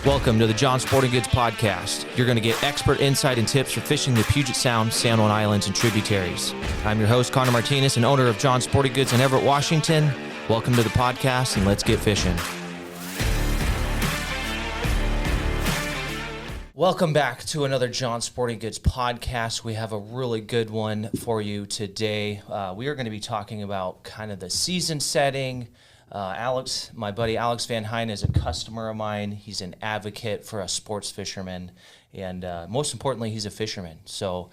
Welcome to the John Sporting Goods Podcast. You're going to get expert insight and tips for fishing the Puget Sound, San Juan Islands, and tributaries. I'm your host, Connor Martinez, and owner of John Sporting Goods in Everett, Washington. Welcome to the podcast, and let's get fishing. Welcome back to another John Sporting Goods podcast. We have a really good one for you today. We are going to be talking about kind of the season setting. My buddy Alex Vanhine is a customer of mine. He's an advocate for us sports fishermen, and most importantly, he's a fisherman. So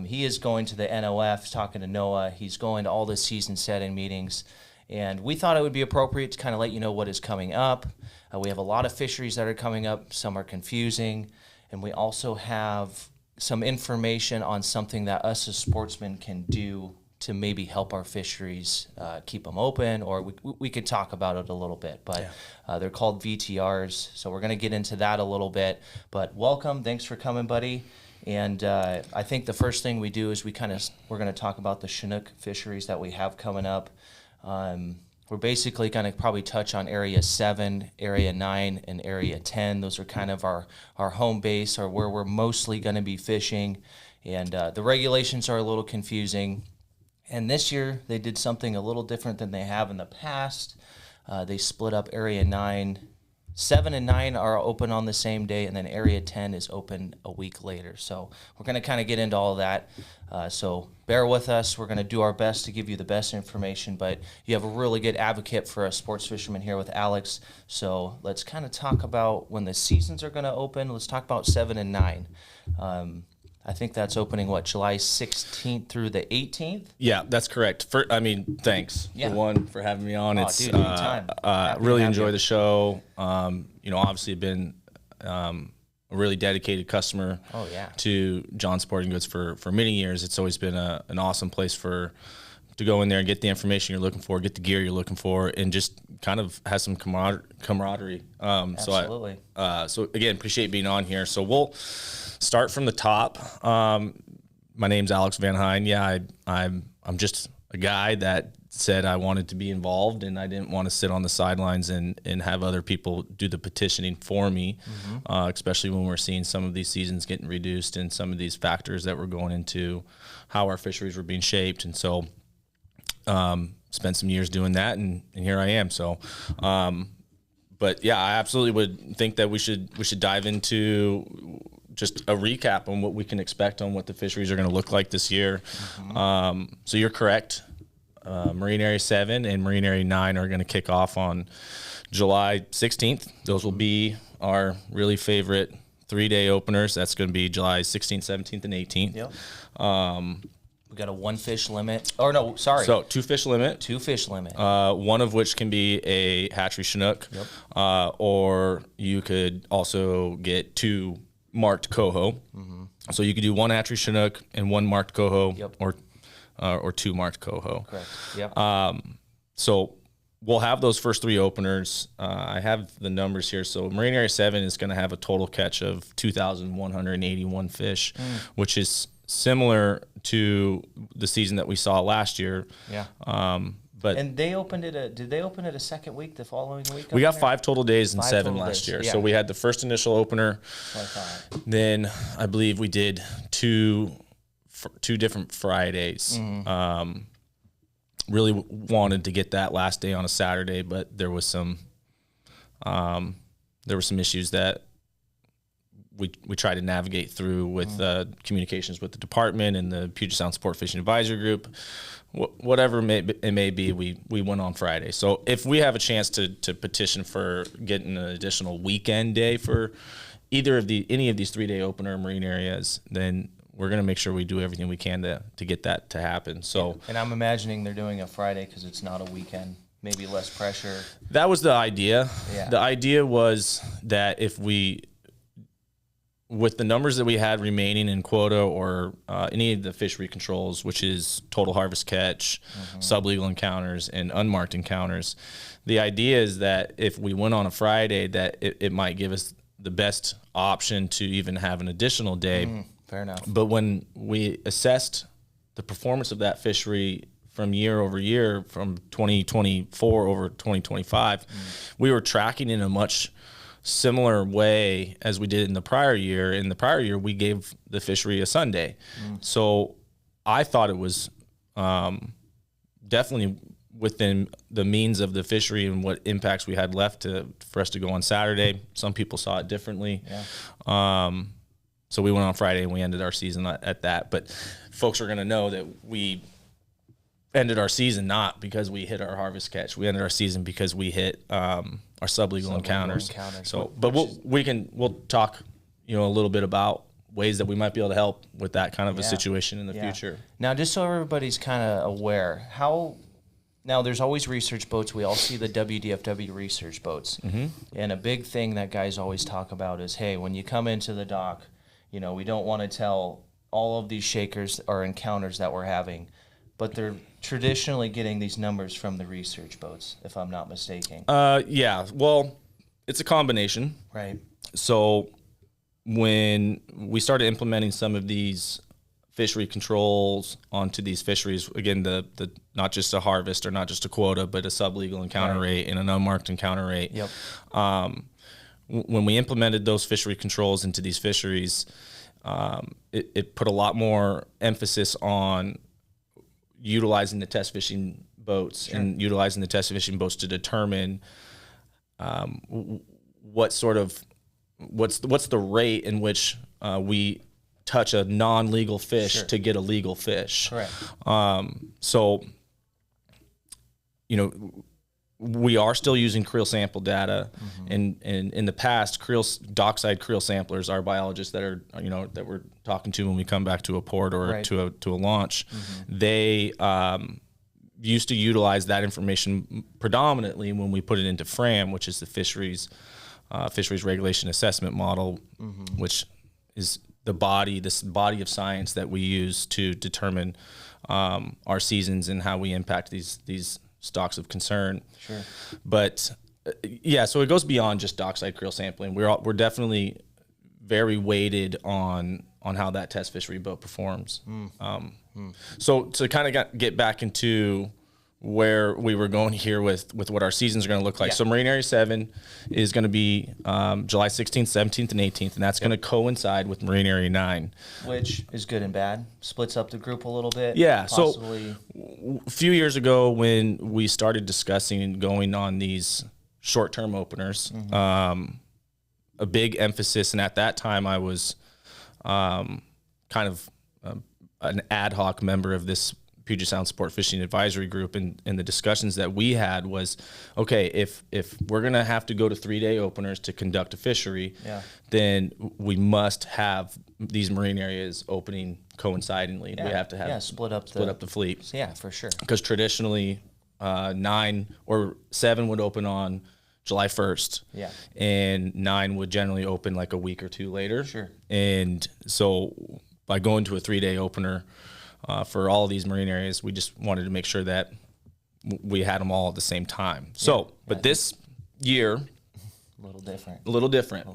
he is going to the NOF, talking to Noah. He's going to all the season setting meetings, and we thought it would be appropriate to kind of let you know what is coming up. We have a lot of fisheries that are coming up. Some are confusing, and we also have some information on something that us as sportsmen can do to maybe help our fisheries keep them open, or we could talk about it a little bit, but they're called VTRs, so we're going to get into that a little bit. But welcome, thanks for coming, buddy. And I think the first thing we do is we're going to talk about the Chinook fisheries that we have coming up. We're basically going to probably touch on Area 7, Area 9, and Area 10. Those are kind of our home base, or where we're mostly going to be fishing. And the regulations are a little confusing. And this year, they did something a little different than they have in the past. They split up Area 9. 7 and 9 are open on the same day, and then Area 10 is open a week later. So we're going to kind of get into all of that. So bear with us. We're going to do our best to give you the best information, but you have a really good advocate for a sports fisherman here with Alex. So let's kind of talk about when the seasons are going to open. Let's talk about 7 and 9. I think that's opening, July 16th through the 18th? Yeah, that's correct. Thanks, for having me on. It's dude, anytime. Really enjoy the show. Obviously been a really dedicated customer to John Sporting Goods for many years. It's always been an awesome place to go in there and get the information you're looking for, get the gear you're looking for, and just kind of have some camaraderie. Absolutely. So again, appreciate being on here. So we'll start from the top. My name's Alex Vanhine. Yeah, I'm just a guy that said I wanted to be involved, and I didn't want to sit on the sidelines and have other people do the petitioning for me, especially when we're seeing some of these seasons getting reduced and some of these factors that were going into how our fisheries were being shaped. And so spent some years doing that, and here I am. So but yeah, I absolutely would think that we should dive into just a recap on what we can expect on what the fisheries are going to look like this year. So you're correct. Marine Area 7 and Marine Area 9 are going to kick off on July 16th. Those will be our really favorite 3-day openers. That's going to be July 16th, 17th, and 18th. Yep. We got a 1-fish limit. Or no, sorry. So 2-fish limit. 2-fish limit. One of which can be a hatchery Chinook. Yep. Or you could also get 2 marked coho. So you could do 1 hatchery Chinook and 1 marked coho. Yep. Or 2 marked coho. Correct. Yep. So we'll have those first 3 openers. I have the numbers here. So Marine Area 7 is going to have a total catch of 2,181 fish, which is similar to the season that we saw last year. Yeah. And they opened it. Did they open it a second week, the following week? We got 5 total days and 7 last year. Yeah. So we had the first initial opener. Then I believe we did 2 different Fridays. Really wanted to get that last day on a Saturday, but there were some issues that we tried to navigate through with communications with the department and the Puget Sound Sport Fishing Advisory Group. Whatever it may be, we went on Friday. So if we have a chance to petition for getting an additional weekend day for any of these 3-day opener marine areas, then we're going to make sure we do everything we can to get that to happen. So, and I'm imagining they're doing a Friday because it's not a weekend. Maybe less pressure. That was the idea. Yeah. The idea was that with the numbers that we had remaining in quota or any of the fishery controls, which is total harvest catch, sublegal encounters, and unmarked encounters, the idea is that if we went on a Friday, that it might give us the best option to even have an additional day. Fair enough. But when we assessed the performance of that fishery from year over year, from 2024 over 2025, we were tracking in a much similar way as we did in the prior year. In the prior year, we gave the fishery a Sunday. So I thought it was definitely within the means of the fishery and what impacts we had left for us to go on Saturday. Some people saw it differently. So we went on Friday and we ended our season at that. But folks are going to know that we ended our season not because we hit our harvest catch. We ended our season because we hit our sublegal encounters. So, but we'll talk, a little bit about ways that we might be able to help with that kind of a situation in the future. Now, just so everybody's kind of aware, now there's always research boats. We all see the WDFW research boats. And a big thing that guys always talk about is, hey, when you come into the dock, we don't want to tell all of these shakers or encounters that we're having, but they're traditionally getting these numbers from the research boats, if I'm not mistaken. Yeah, well, it's a combination. Right. So when we started implementing some of these fishery controls onto these fisheries, again, the not just a harvest or not just a quota, but a sublegal encounter rate and an unmarked encounter rate. When we implemented those fishery controls into these fisheries, it put a lot more emphasis on utilizing the test fishing boats and utilizing the test fishing boats to determine what's the rate in which we touch a non-legal fish to get a legal fish. Correct. So, we are still using creel sample data, and in the past, dockside creel samplers, our biologists that are that we're talking to when we come back to a port or to a launch, they used to utilize that information predominantly when we put it into FRAM, which is the fisheries regulation assessment model, which is this body of science that we use to determine our seasons and how we impact these stocks of concern. But so it goes beyond just dockside creel sampling. We're definitely very weighted on how that test fishery boat performs. So to kind of get back into where we were going here with what our seasons are going to look like. So Marine Area 7 is going to be July 16th, 17th, and 18th, and that's going to coincide with Marine Area 9. Which is good and bad. Splits up the group a little bit. Yeah, possibly. So a few years ago when we started discussing and going on these short-term openers, a big emphasis, and at that time I was kind of an ad hoc member of this Puget Sound Sport Fishing Advisory Group, and the discussions that we had was, okay, if we're going to have to go to 3-day openers to conduct a fishery, then we must have these marine areas opening coincidentally. We have to have split up the fleet. Yeah, for sure. Because traditionally, 9 or 7 would open on July 1st. And 9 would generally open like a week or two later. And so by going to a 3-day opener, for all of these marine areas, we just wanted to make sure that we had them all at the same time. So, but this year, a little different.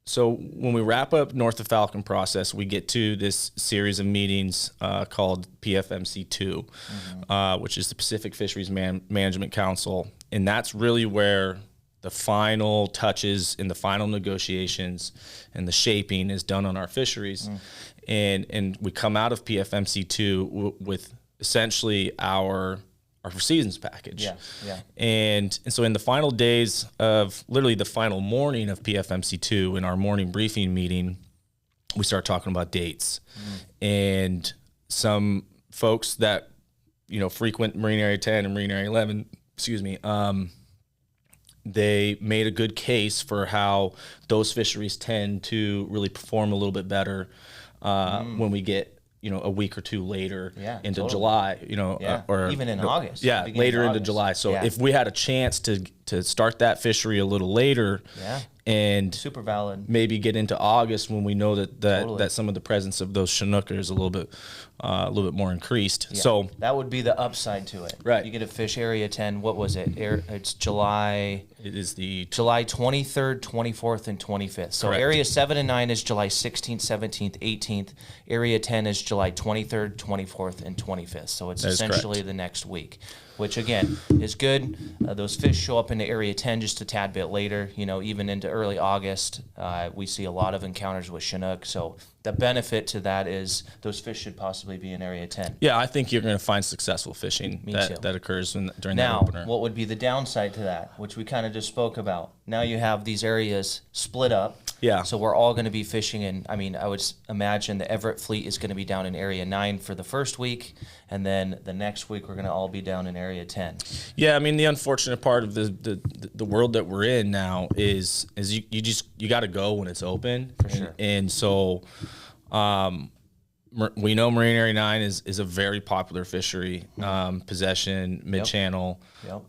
So when we wrap up North of Falcon process, we get to this series of meetings called PFMC2, which is the Pacific Fisheries Management Council, and that's really where the final touches and the final negotiations and the shaping is done on our fisheries. And we come out of PFMC2 with essentially our seasons package. And so in the final days of, literally the final morning of PFMC2, in our morning briefing meeting, we start talking about dates. And some folks that, frequent Marine Area 10 and Marine Area 11, they made a good case for how those fisheries tend to really perform a little bit better when we get a week or two later into July, or even in August. Later into July. So if we had a chance to start that fishery a little later, and super valid, maybe get into August when we know that some of the presence of those Chinook is a little bit more increased. So that would be the upside to it. Right. You get a fish area 10. What was it? It's July. It is the July 23rd, 24th, and 25th. So Correct. area 7 and 9 is July 16th, 17th, 18th. Area 10 is July 23rd, 24th, and 25th. So it's essentially the next week. which again is good. Those fish show up into Area 10 just a tad bit later. Even into early August, we see a lot of encounters with Chinook. So the benefit to that is those fish should possibly be in Area 10. Yeah, I think you're going to find successful fishing that occurs during that opener. Now, what would be the downside to that, which we kind of just spoke about? Now you have these areas split up. Yeah. So we're all going to be fishing in, I would imagine the Everett fleet is going to be down in Area 9 for the first week, and then the next week we're going to all be down in Area 10. Yeah, the unfortunate part of the world that we're in now is you got to go when it's open. For sure. And so we know Marine Area 9 is a very popular fishery, possession, mid-channel. Yep.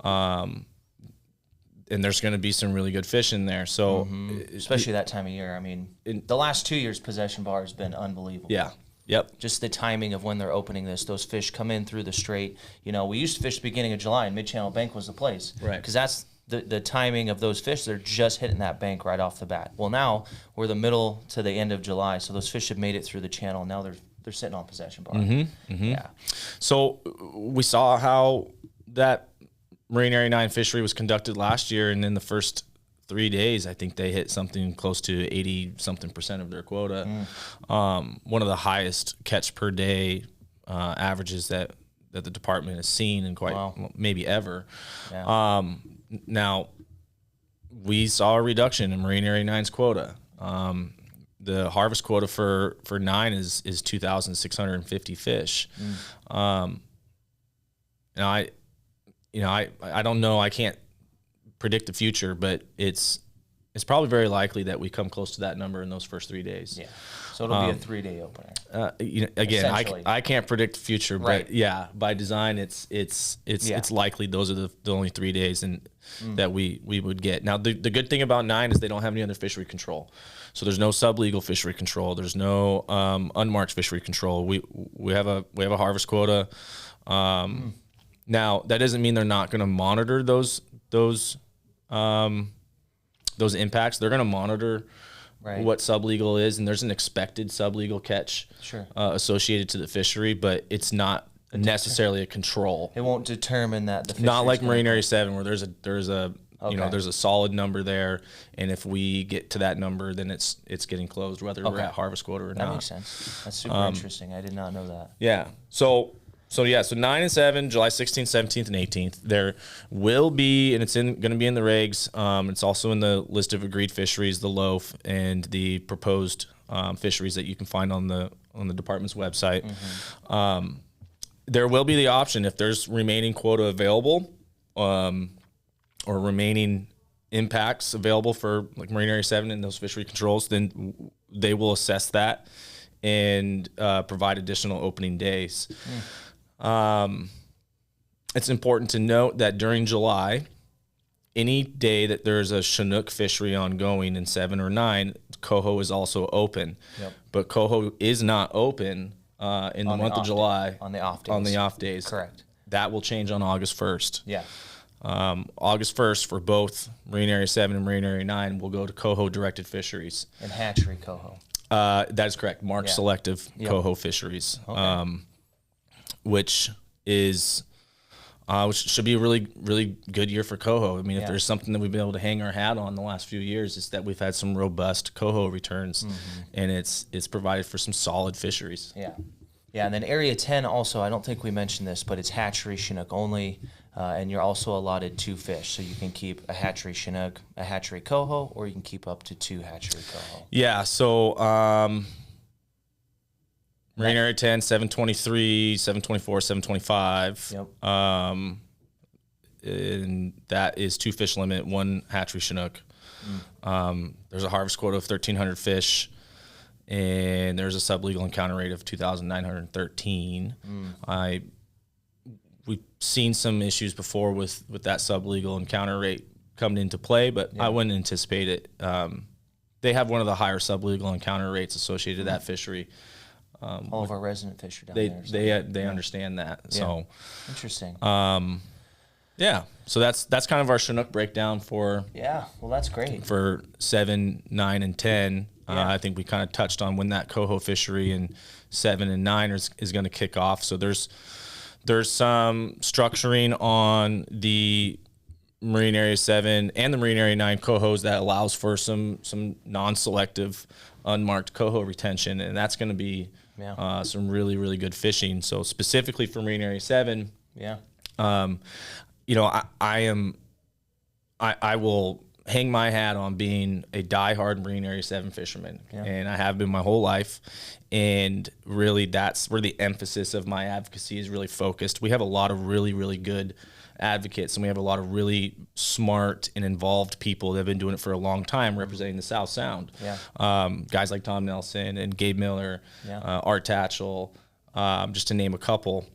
And there's going to be some really good fish in there. So, especially that time of year. The last 2 years, possession bar has been unbelievable. Yeah. Yep. Just the timing of when they're opening this. Those fish come in through the strait. We used to fish the beginning of July, and Mid-Channel Bank was the place. Right. Because that's the timing of those fish. They're just hitting that bank right off the bat. Well, now we're the middle to the end of July, so those fish have made it through the channel. Now they're sitting on possession bar. Yeah. So we saw how that Marine Area 9 fishery was conducted last year, and in the first 3 days, I think they hit something close to 80-something% of their quota. One of the highest catch per day averages that the department has seen in maybe ever. Yeah. Now, we saw a reduction in Marine Area 9's quota. The harvest quota for 9 is 2,650 fish. I don't know. I can't predict the future, but it's probably very likely that we come close to that number in those first 3 days. Yeah. So it'll be a 3-day opener. Again, I can't predict the future, Right. but yeah, by design, it's likely those are the only 3 days that we would get. Now, the good thing about 9 is they don't have any other fishery control. So there's no sublegal fishery control. There's no unmarked fishery control. We have a harvest quota. Now, that doesn't mean they're not going to monitor those impacts. They're going to monitor what sublegal is, and there's an expected sublegal catch associated to the fishery, but it's not necessarily a control. It won't determine that the fishery. Not like Marine Area 7, where there's a solid number there, and if we get to that number, then it's getting closed, whether we're at harvest quota or not. That makes sense. That's super interesting. I did not know that. Yeah. So 9 and 7, July 16th, 17th, and 18th. There will be, and it's going to be in the regs. It's also in the list of agreed fisheries, the loaf, and the proposed fisheries that you can find on the department's website. There will be the option, if there's remaining quota available, or remaining impacts available for like Marine Area 7 and those fishery controls, then they will assess that and provide additional opening days. It's important to note that during July, any day that there's a Chinook fishery ongoing in 7 or 9, Coho is also open. Yep. But Coho is not open in the month of July. On the off days. On the off days. Correct. That will change on August 1st. Yeah. August 1st for both Marine Area 7 and Marine Area 9 will go to Coho-directed fisheries. And hatchery Coho. That is correct. Marked selective Coho fisheries. Okay. Which should be a really, really good year for Coho. If there's something that we've been able to hang our hat on the last few years, is that we've had some robust Coho returns, and it's provided for some solid fisheries. Yeah. Yeah, and then Area 10 also, I don't think we mentioned this, but it's hatchery Chinook only, and you're also allotted 2 fish. So you can keep a hatchery Chinook, a hatchery Coho, or you can keep up to 2 hatchery Coho. Yeah, so Marine Area 10, 723, 724, 725. Yep. And that is 2 fish limit, 1 hatchery Chinook. There's a harvest quota of 1,300 fish, and there's a sublegal encounter rate of 2,913. We've seen some issues before with that sublegal encounter rate coming into play, but I wouldn't anticipate it. They have one of the higher sublegal encounter rates associated to that fishery. All of our resident fish are down there. So they understand that. Yeah. So interesting. So that's kind of our Chinook breakdown for. Yeah, well, that's great. For 7, 9, and 10. I think we kind of touched on when that Coho fishery in 7 and 9 is going to kick off. So there's There's some structuring on the Marine Area 7 and the Marine Area 9 cohos that allows for some non-selective unmarked coho retention, and that's going to be some really, really good fishing. So specifically for Marine Area 7, you know, I will hang my hat on being a diehard Marine Area 7 fisherman, and I have been my whole life. And really, that's where the emphasis of my advocacy is really focused. We have a lot of really, really good advocates, and we have a lot of really smart and involved people that have been doing it for a long time, representing the South Sound. Guys like Tom Nelson and Gabe Miller, Art Tatchell, just to name a couple.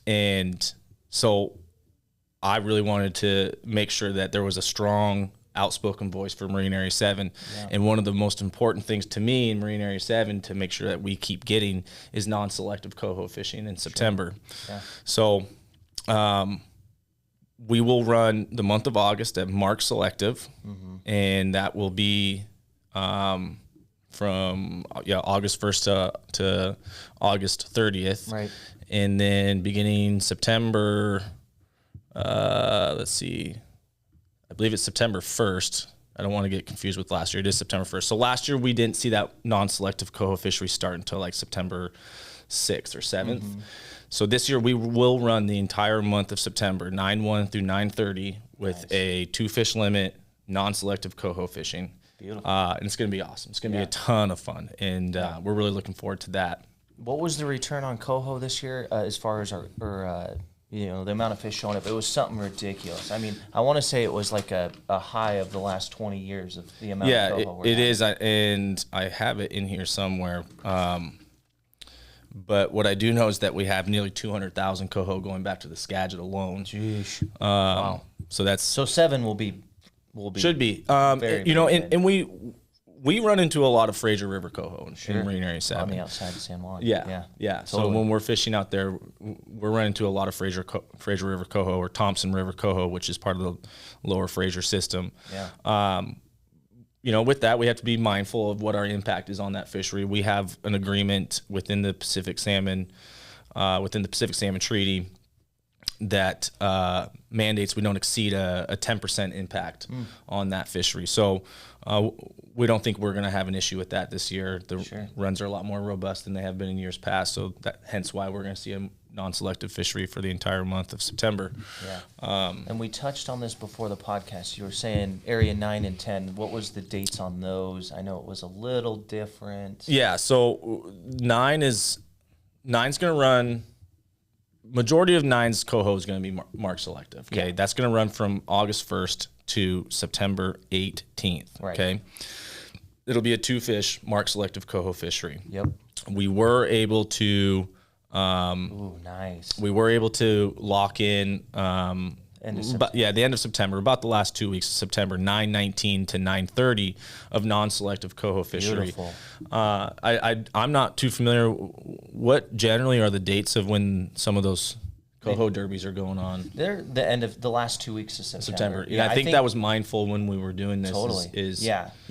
And so I really wanted to make sure that there was a strong, outspoken voice for Marine Area 7. And one of the most important things to me in Marine Area 7 to make sure that we keep getting is non-selective coho fishing in September. So we will run the month of August at Mark Selective, and that will be from August 1st to August 30th. Right. And then beginning September, let's see, I believe it's September 1st. I don't want to get confused with last year. It is September 1st. So last year we didn't see that non-selective coho fishery start until like September 6th or 7th. So this year we will run the entire month of September, 9/1 through 9/30, with a 2-fish limit, non-selective coho fishing. Beautiful. And it's going to be awesome. It's going to be a ton of fun, and we're really looking forward to that. What was the return on coho this year as far as our you know, the amount of fish showing up? It was something ridiculous. I mean, I want to say it was like a high of the last 20 years of the amount of coho. It is, and I have it in here somewhere. But what I do know is that we have nearly 200,000 coho going back to the Skagit alone. Jeez. Wow. So that's 7 will be should be. You know, and we run into a lot of Fraser River coho in Marine Area 7. On the outside of San Juan. Yeah. Totally. So when we're fishing out there, we're running into a lot of Fraser River coho or Thompson River coho, which is part of the lower Fraser system. You know, with that, we have to be mindful of what our impact is on that fishery. We have an agreement within the Pacific Salmon Treaty that mandates we don't exceed a 10% impact on that fishery. So we don't think we're going to have an issue with that this year. The runs are a lot more robust than they have been in years past, so hence why we're going to see a non-selective fishery for the entire month of September. And we touched on this before the podcast. You were saying Area 9 and 10. What was the dates on those? I know it was a little different. Yeah, so 9's going to run. Majority of 9's coho is going to be mark selective. Okay, that's going to run from August 1st to September 18th. Okay, it'll be a 2-fish mark selective coho fishery. We were able to. Ooh, nice. We were able to lock in. The end of September, about the last 2 weeks of September, 9/19 to 9/30 of non-selective coho fishery. Beautiful. I'm not too familiar. What generally are the dates of when some of those coho derbies are going on? They're the end of the last 2 weeks of September. Yeah, I think that was mindful when we were doing this. Totally.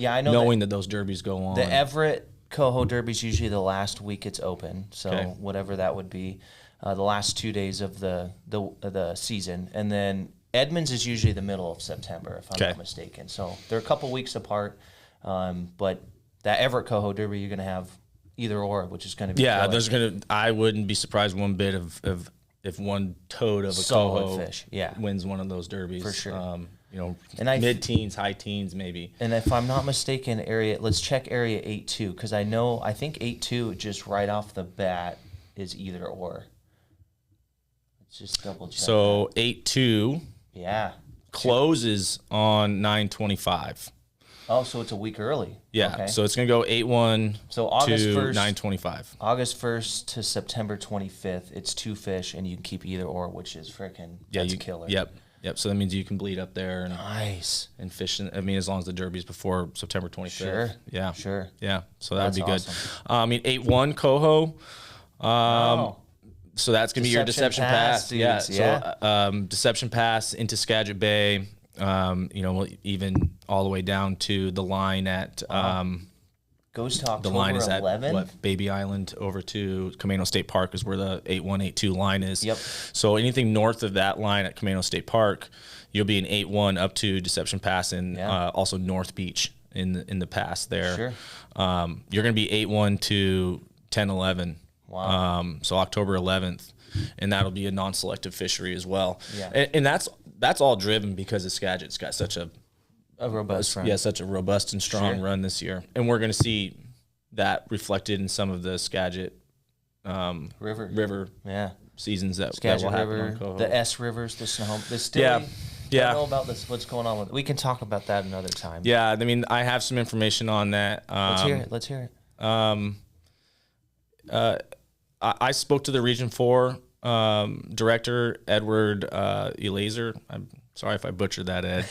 I know knowing that those derbies go on. The Everett coho derby is usually the last week it's open, so whatever that would be. The last 2 days of the season, and then Edmonds is usually the middle of September, if I'm not mistaken. So they're a couple weeks apart, but that Everett coho derby you're going to have either or, which is going to be I wouldn't be surprised one bit of if one toad of a coho fish wins one of those derbies for sure. You know, mid-teens, high teens, maybe. And if I'm not mistaken, let's check Area 8-2 because I think 8-2 just right off the bat is either or. Just double check. So 8/2 closes on 9/25. Oh, so it's a week early. Yeah. Okay. So it's gonna go 8/1 to 9/25. August 1st to September 25th. It's 2 fish, and you can keep either or, which is freaking that's a killer. Yep. So that means you can bleed up there and and fish. I mean, as long as the derby's before September 25th. Sure. Yeah. Sure. Yeah. So that would be good. I mean, 8/1 coho. So that's going to be your Deception Pass. Dudes, So Deception Pass into Skagit Bay, you know, even all the way down to the line at Goes to October The line is at 11th? Baby Island over to Camino State Park is where the 8182 line is. Yep. So anything north of that line at Camino State Park, you'll be in 81 up to Deception Pass and also North Beach in the pass there. Sure. You're going to be 81 to 1011. Wow. So October 11th, and that'll be a non-selective fishery as well. Yeah. And that's all driven because the Skagit's got such a robust run. Yeah, such a robust and strong run this year. And we're going to see that reflected in some of the Skagit river seasons that will happen River, on Coho. the S rivers, the Snohomish, the Stilly. Yeah. I don't know about this. What's going on with it? We can talk about that another time. Yeah, I mean, I have some information on that. Let's hear it. I spoke to the Region 4 director, Edward Elazer. I'm sorry if I butchered that, Ed.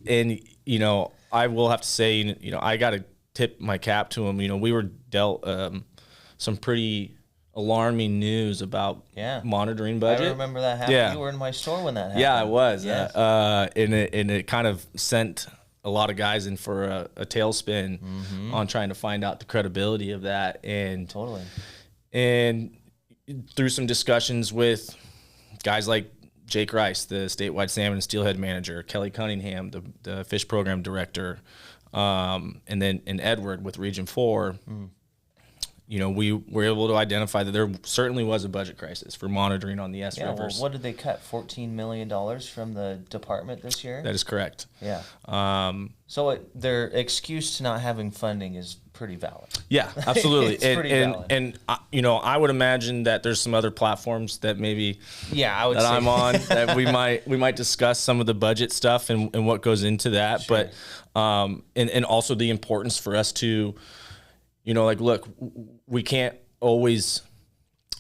And, you know, I will have to say, you know, I got to tip my cap to him. You know, we were dealt some pretty alarming news about monitoring budget. I remember that happened. Yeah. You were in my store when that happened. Yeah, I was. Yes. And it kind of sent a lot of guys in for a tailspin on trying to find out the credibility of that. And Totally. And through some discussions with guys like Jake Rice, the statewide salmon and steelhead manager, Kelly Cunningham, the fish program director, and Edward with Region 4, you know, we were able to identify that there certainly was a budget crisis for monitoring on the S rivers. Well, what did they cut? $14 million from the department this year? That is correct. Yeah. So their excuse to not having funding is pretty valid. Yeah, absolutely. It's pretty valid. And you know, I would imagine that there's some other platforms that maybe I would say I'm on that we might discuss some of the budget stuff and what goes into that. Sure. But and also the importance for us to, you know, like, look, we can't always,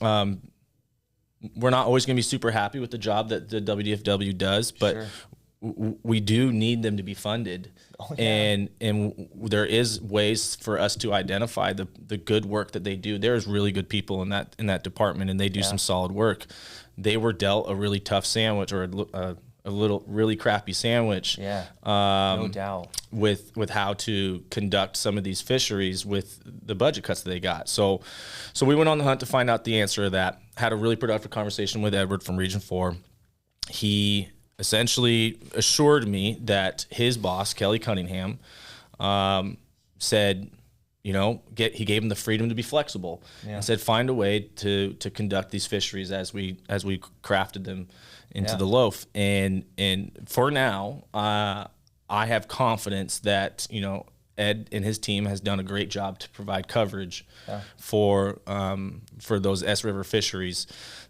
we're not always going to be super happy with the job that the WDFW does, but we do need them to be funded. And there is ways for us to identify the good work that they do. There's really good people in that department, and they do some solid work. They were dealt a really tough sandwich, or a little really crappy sandwich. No doubt. With how to conduct some of these fisheries with the budget cuts that they got. So we went on the hunt to find out the answer to that. Had a really productive conversation with Edward from Region 4. He essentially assured me that his boss, Kelly Cunningham, said, you know, he gave him the freedom to be flexible and said, find a way to conduct these fisheries as we crafted them into the loaf. And for now, I have confidence that, you know, Ed and his team has done a great job to provide coverage for those S River fisheries.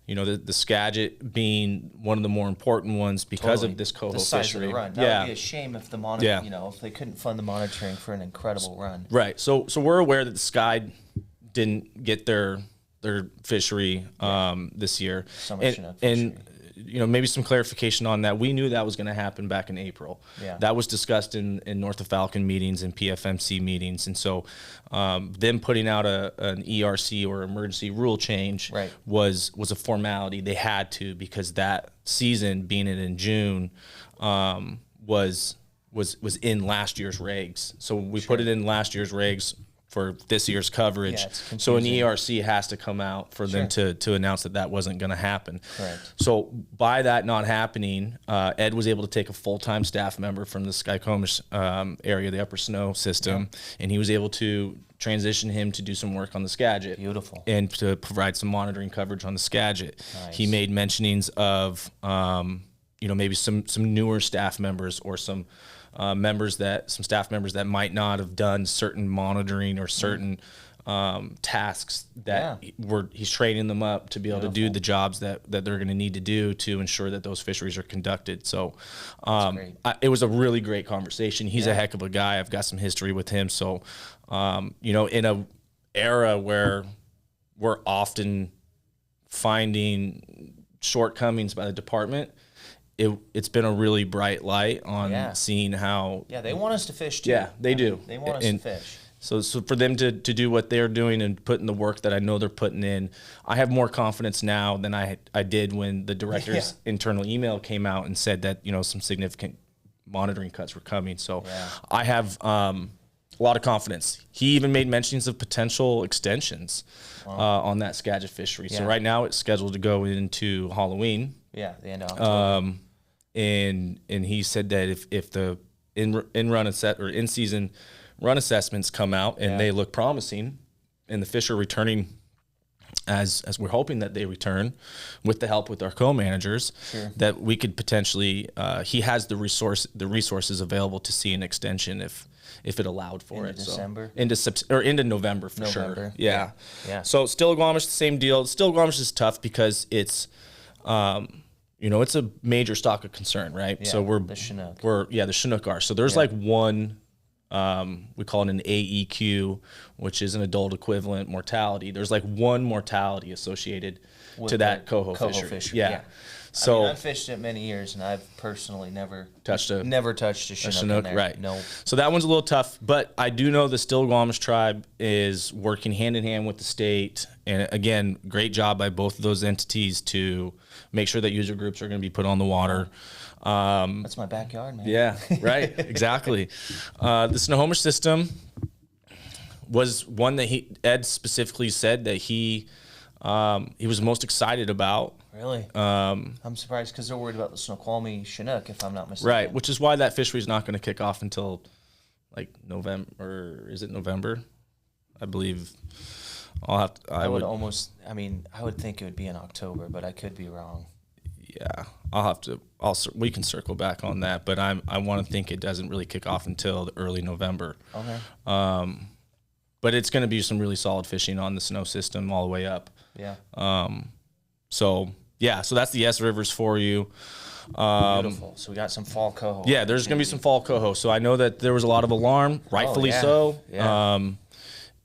You know, the Skagit being one of the more important ones because of this coho the size fishery. Of the run. That would be a shame if the you know, if they couldn't fund the monitoring for an incredible run. Right. So we're aware that the Sky didn't get their fishery this year. Summer Chinook fishery. And you know, maybe some clarification on that. We knew that was going to happen back in April. That was discussed in North of Falcon meetings and PFMC meetings. And so them putting out an ERC or emergency rule change was a formality. They had to, because that season, being it in June, was in last year's regs. So we put it in last year's regs for this year's coverage. So an ERC has to come out for them to announce that wasn't going to happen. Correct. So by that not happening, Ed was able to take a full-time staff member from the Skycomish area, the Upper Snow system, and he was able to transition him to do some work on the Skagit. Beautiful. And to provide some monitoring coverage on the Skagit. Nice. He made mentionings of, you know, maybe some newer staff members or some staff members that might not have done certain monitoring or certain tasks that he's training them up to be able to do the jobs that they're going to need to do to ensure that those fisheries are conducted. So it was a really great conversation. He's a heck of a guy. I've got some history with him. So, you know, in a era where we're often finding shortcomings by the department, it's been a really bright light on seeing how... Yeah, they want us to fish too. Yeah, they do. They want us to fish. So for them to do what they're doing and put in the work that I know they're putting in, I have more confidence now than I did when the director's internal email came out and said that, you know, some significant monitoring cuts were coming. So I have a lot of confidence. He even made mentions of potential extensions on that Skagit fishery. So right now it's scheduled to go into Halloween. Yeah, the end of October. And he said that if the in season run assessments come out and they look promising, and the fish are returning as we're hoping that they return, with the help with our co-managers, that we could potentially he has the resources available to see an extension if it allowed for it. December? So into November for sure. Yeah. So Stillaguamish, the same deal. Stillaguamish is tough because it's it's a major stock of concern, right? Yeah, so the Chinook. The Chinook are. So there's like one, we call it an AEQ, which is an adult equivalent mortality. There's like one mortality associated to that coho fishery. Yeah. So I've fished it many years, and I've personally never touched a Chinook in there. Right. No. So that one's a little tough, but I do know the Stillaguamish tribe is working hand in hand with the state, and again, great job by both of those entities to make sure that user groups are going to be put on the water. That's my backyard, man. Yeah, right. Exactly. The Snohomish system was one that Ed specifically said that he was most excited about. Really? I'm surprised because they're worried about the Snoqualmie Chinook, if I'm not mistaken. Right, which is why that fishery is not going to kick off until like November. Or is it November? I believe. I would think it would be in October, but I could be wrong. Yeah, we can circle back on that, but I want to think it doesn't really kick off until the early November. Okay. But it's going to be some really solid fishing on the snow system all the way up. Yeah. So that's the S Rivers for you. Beautiful. So we got some fall coho. Yeah, there's going to be some fall coho. So I know that there was a lot of alarm, rightfully so. Yeah.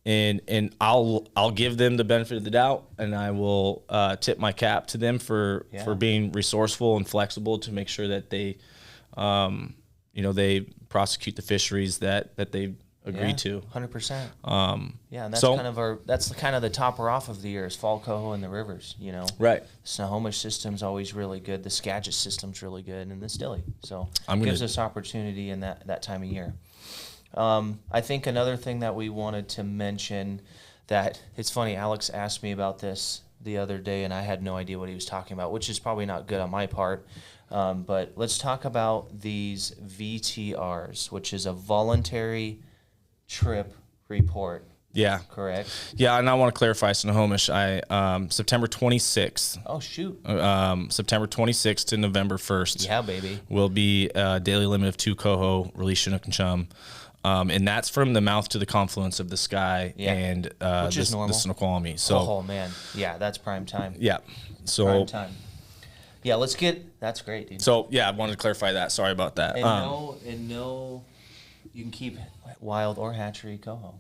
And I'll give them the benefit of the doubt, and I will tip my cap to them for being resourceful and flexible to make sure that they, they prosecute the fisheries that they agreed to. 100%. And that's that's kind of the topper off of the year is fall coho in the rivers. Right. The Snohomish system's always really good. The Skagit system's really good, and the Stilly. So it gives us opportunity in that time of year. I think another thing that we wanted to mention that it's funny, Alex asked me about this the other day, and I had no idea what he was talking about, which is probably not good on my part. But let's talk about these VTRs, which is a voluntary trip report. Yeah. Correct? Yeah, and I want to clarify Snohomish. September 26th. Oh, shoot. September 26th to November 1st. Yeah, baby. Will be a daily limit of 2 coho, release Chinook and chum. And that's from the mouth to the confluence of the Sky and which is normal. The Snoqualmie. So, oh, man. Yeah, that's prime time. Yeah. So prime time. Yeah, that's great, dude. So, yeah, I wanted to clarify that. Sorry about that. And you can keep wild or hatchery coho.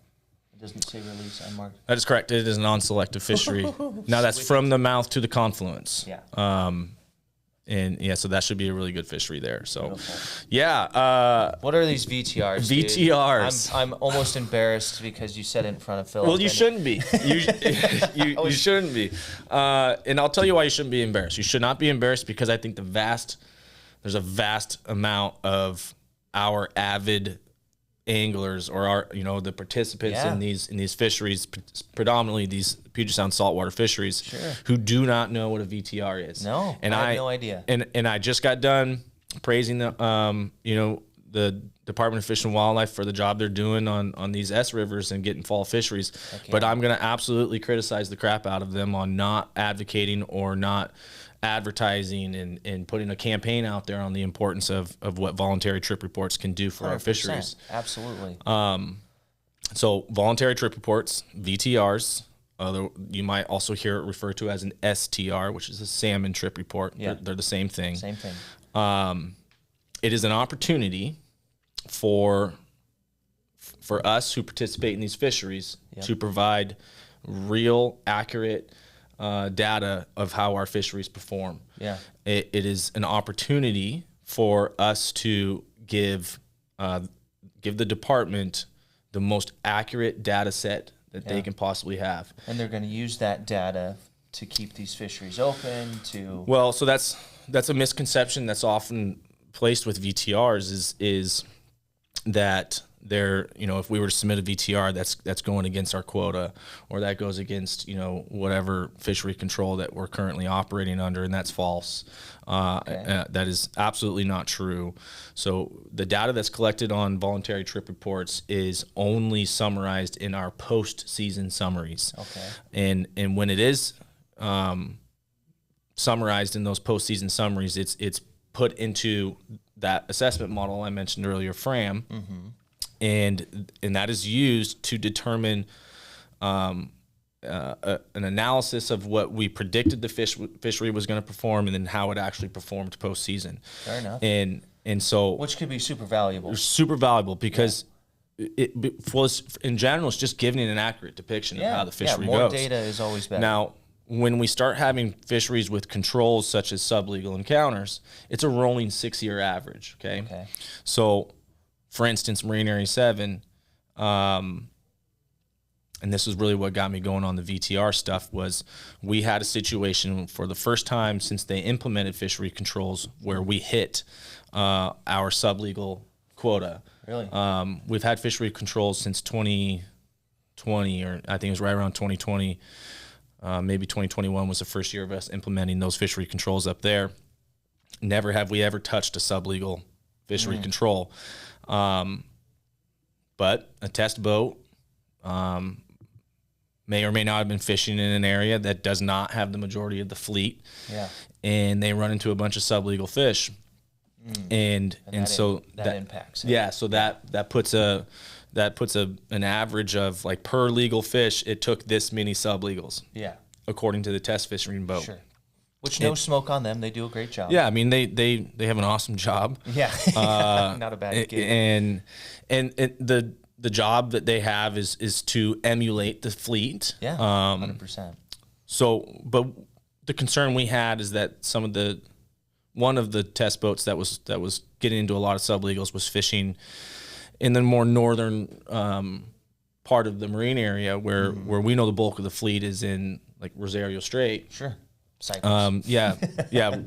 It doesn't say release unmarked. That is correct. It is a non-selective fishery. Now, that's from the mouth to the confluence. Yeah. And so that should be a really good fishery there. So, beautiful. Yeah. What are these VTRs? VTRs. Dude? I'm almost embarrassed because you said it in front of Philip. Well, you shouldn't be. You shouldn't be. And I'll tell you why you shouldn't be embarrassed. You should not be embarrassed because I think there's a vast amount of our avid anglers or the participants in these fisheries, predominantly these Puget Sound saltwater fisheries, who do not know what a VTR is. No, and I have no idea. And I just got done praising the Department of Fish and Wildlife for the job they're doing on these S rivers and getting fall fisheries. But I'm going to absolutely criticize the crap out of them on not advocating or not advertising and putting a campaign out there on the importance of what voluntary trip reports can do for our fisheries. Absolutely. So voluntary trip reports, VTRs, you might also hear it referred to as an STR, which is a salmon trip report. Yeah. They're the same thing. Same thing. It is an opportunity for us who participate in these fisheries to provide real, accurate data of how our fisheries perform. Yeah, it is an opportunity for us to give the department the most accurate data set that they can possibly have. And they're going to use that data to keep these fisheries open. So that's a misconception that's often placed with VTRs is that they're, if we were to submit a VTR, that's going against our quota, or that goes against, whatever fishery control that we're currently operating under, and that's false. That is absolutely not true. So the data that's collected on voluntary trip reports is only summarized in our post-season summaries. Okay. And when it is summarized in those post-season summaries, it's put into that assessment model I mentioned earlier, FRAM, and that is used to determine an analysis of what we predicted the fishery was going to perform, and then how it actually performed postseason. Fair enough. And so, which could be super valuable. Super valuable because in general, it's just giving an accurate depiction of how the fishery more goes. Data is always better. Now, when we start having fisheries with controls such as sublegal encounters, it's a rolling 6-year average. Okay. So, for instance, Marine Area 7, and this is really what got me going on the VTR stuff, was we had a situation for the first time since they implemented fishery controls where we hit our sublegal quota. Really? We've had fishery controls since 2020, or I think it was right around 2020. Maybe 2021 was the first year of us implementing those fishery controls up there. Never have we ever touched a sublegal fishery control. But a test boat may or may not have been fishing in an area that does not have the majority of the fleet. Yeah. And they run into a bunch of sublegal fish. And so that impacts it. Yeah, so that puts an average of, like, per legal fish, it took this many sublegals. Yeah. According to the test fishing boat. Sure. Which, no smoke on them. They do a great job. Yeah, I mean, they have an awesome job. Yeah. Not a bad gig. And the job that they have is to emulate the fleet. Yeah, 100%. So, but the concern we had is that one of the test boats that was getting into a lot of sublegals was fishing in the more northern part of the marine area where we know the bulk of the fleet is in, like, Rosario Strait. Sure. Cyprus.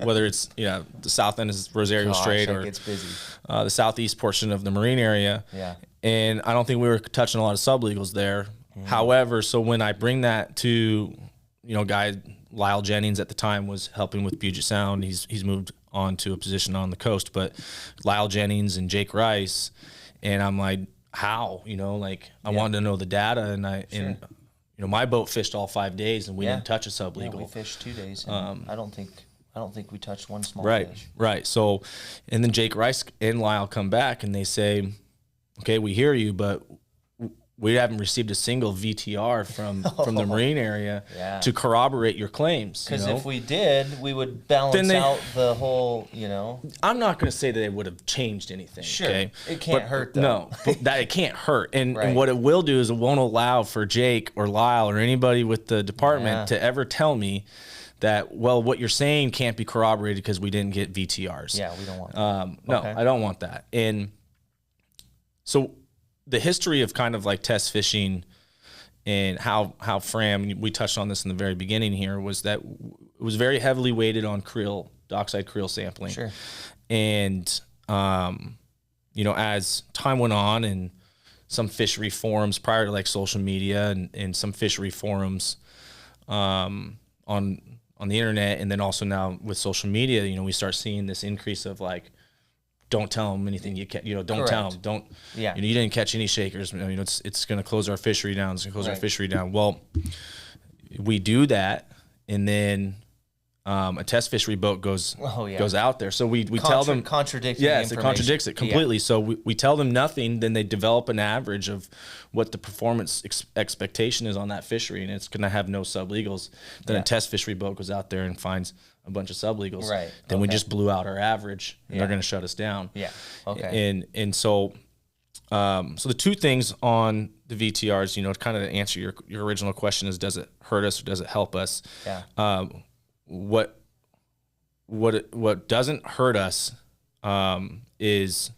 Whether it's the south end is Rosario Strait, or it's busy. The southeast portion of the marine area. Yeah. And I don't think we were touching a lot of sublegals there. However, so when I bring that to, guy Lyle Jennings at the time was helping with Puget Sound. He's moved on to a position on the coast, but Lyle Jennings and Jake Rice, and I'm like, how? I wanted to know the data, and my boat fished all 5 days, and we didn't touch a sublegal. Yeah, we fished 2 days. And I don't think we touched one small fish. Right. So, and then Jake Rice and Lyle come back and they say, okay, we hear you, but we haven't received a single VTR from the marine area to corroborate your claims. Because if we did, we would balance out the whole, I'm not going to say that it would have changed anything. Sure. Okay? It can't hurt, though. No, but that it can't hurt. And what it will do is it won't allow for Jake or Lyle or anybody with the department to ever tell me that, well, what you're saying can't be corroborated because we didn't get VTRs. Yeah, we don't want that. No, I don't want that. And so the history of kind of like test fishing and how FRAM, we touched on this in the very beginning here, was that it was very heavily weighted on creel, dockside creel sampling. Sure. And, as time went on, and some fishery forums prior to, like, social media and some fishery forums on the internet, and then also now with social media, we start seeing this increase of, like, don't tell them anything you can, don't tell them, you didn't catch any shakers, it's going to close our fishery down. It's going to close our fishery down. Well, we do that. And then, a test fishery boat goes out there. So we tell them, contradicting yes, it contradicts it completely. So we tell them nothing, then they develop an average of what the performance expectation is on that fishery. And it's going to have no sublegals. Then a test fishery boat goes out there and finds a bunch of sublegals. Right. Then we just blew out our average, and they're going to shut us down. Yeah. Okay. And so the two things on the VTRs, to kind of answer your original question is, does it hurt us or does it help us? Yeah. What doesn't hurt us is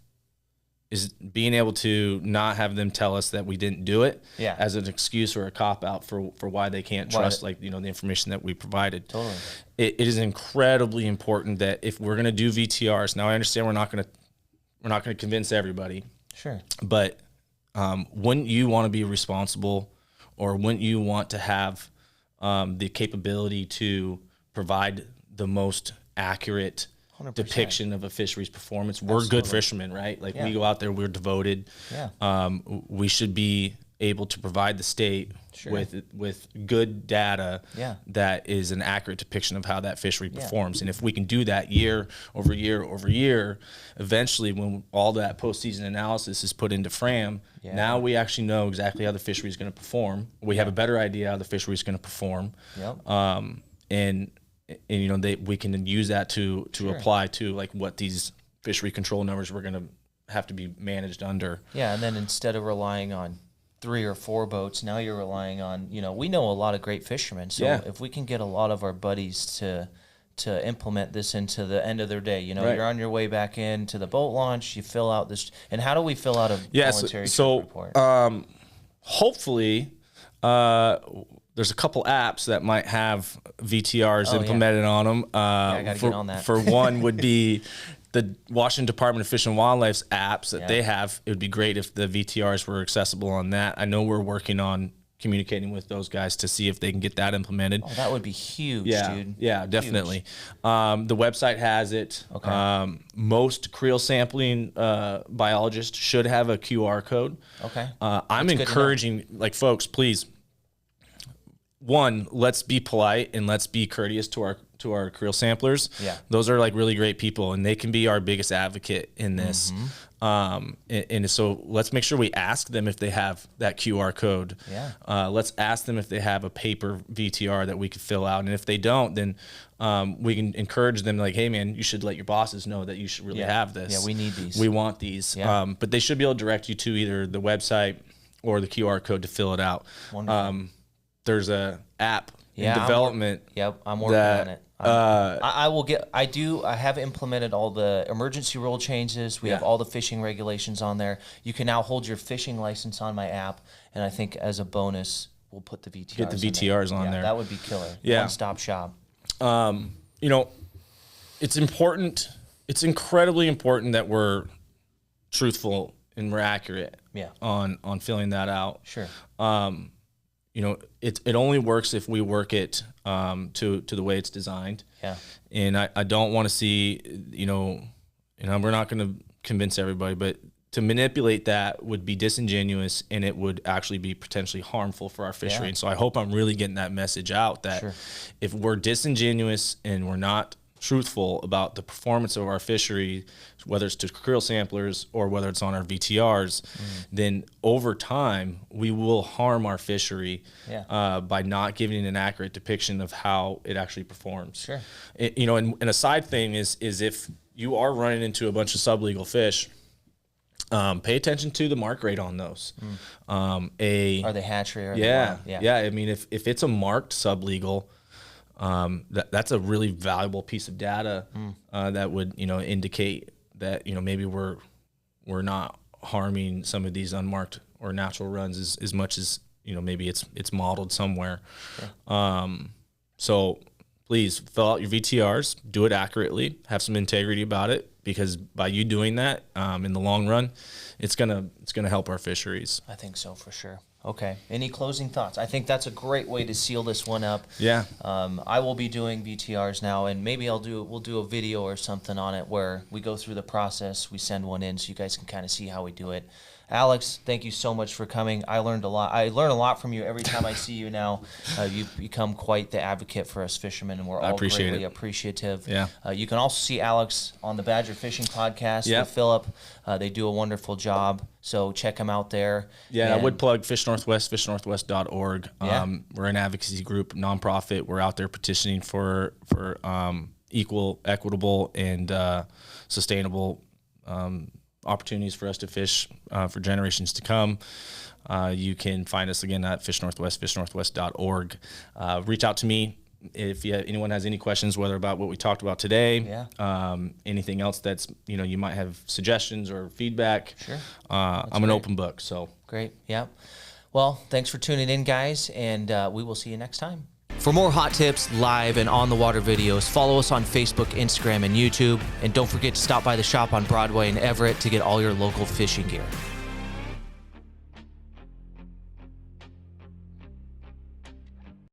being able to not have them tell us that we didn't do it as an excuse or a cop out for why they can't trust the information that we provided. Totally. It is incredibly important that if we're going to do VTRs, now I understand we're not going to convince everybody. Sure. But wouldn't you want to be responsible, or wouldn't you want to have the capability to provide the most accurate 100%. depiction of a fishery's performance? We're good fishermen, right? Like we go out there, we're devoted. We should be able to provide the state with good data that is an accurate depiction of how that fishery performs. And if we can do that year over year over year, eventually when all that postseason analysis is put into FRAM, now we actually know exactly how the fishery is going to perform. We have a better idea how the fishery is going to perform. And you know, we can use that to apply to like what these fishery control numbers we're going to have to be managed under. And then instead of relying on 3 or 4 boats, now you're relying on, you know, we know a lot of great fishermen. So if we can get a lot of our buddies to implement this into the end of their day, you know, you're on your way back in to the boat launch, you fill out this. And how do we fill out a voluntary trip report? Hopefully, there's a couple apps that might have VTRs implemented on them. I got to get on that. For one would be the Washington Department of Fish and Wildlife's apps that they have. It would be great if the VTRs were accessible on that. I know we're working on communicating with those guys to see if they can get that implemented. Oh, that would be huge, dude. Yeah, definitely. The website has it. Most creel sampling biologists should have a QR code. I'm encouraging, like, folks, please, one, let's be polite and let's be courteous to our creel samplers. Those are like really great people, and they can be our biggest advocate in this. And so let's make sure we ask them if they have that QR code. Let's ask them if they have a paper VTR that we could fill out. And if they don't, then we can encourage them, like, hey man, you should let your bosses know that you should really have this. We need these. We want these. But they should be able to direct you to either the website or the QR code to fill it out. There's a app in development. I'm working on it. I have implemented all the emergency rule changes. We have all the fishing regulations on there. You can now hold your fishing license on my app, and I think as a bonus, we'll put the VTRs. Get the VTRs on there. That would be killer. One-stop shop. You know, it's important. It's incredibly important that we're truthful and we're accurate. On filling that out. You know, it only works if we work it to the way it's designed. And I don't want to see, you know, we're not going to convince everybody, but to manipulate that would be disingenuous, and it would actually be potentially harmful for our fishery. And so I hope I'm really getting that message out that if we're disingenuous and we're not truthful about the performance of our fishery, whether it's to creel samplers or whether it's on our VTRs, then over time we will harm our fishery by not giving an accurate depiction of how it actually performs. You know, and a side thing is if you are running into a bunch of sublegal fish, pay attention to the mark rate on those. Are they hatchery or I mean, if it's a marked sublegal, that's a really valuable piece of data that would, you know, indicate that, you know, maybe we're not harming some of these unmarked or natural runs as much as, you know, maybe it's modeled somewhere. So please fill out your VTRs, do it accurately, have some integrity about it, because by you doing that, in the long run, it's gonna help our fisheries. I think so, for sure. Okay. Any closing thoughts? I think that's a great way to seal this one up. I will be doing VTRs now, and maybe we'll do a video or something on it where we go through the process, we send one in so you guys can kind of see how we do it. Alex, thank you so much for coming. I learned a lot. I learn a lot from you every time I see you now. You've become quite the advocate for us fishermen, and we're all greatly appreciative. You can also see Alex on the Badger Fishing Podcast with Philip. They do a wonderful job, so check them out there. I would plug Fish Northwest, fishnorthwest.org. We're an advocacy group, nonprofit. We're out there petitioning for equal, equitable, and sustainable opportunities for us to fish for generations to come. You can find us again at Fish Northwest, fishnorthwest.org. Reach out to me if anyone has any questions, whether about what we talked about today, anything else that's, you know, you might have suggestions or feedback. I'm an open book. So great. Well, thanks for tuning in, guys, and we will see you next time. For more hot tips, live and on-the-water videos, follow us on Facebook, Instagram, and YouTube. And don't forget to stop by the shop on Broadway in Everett to get all your local fishing gear.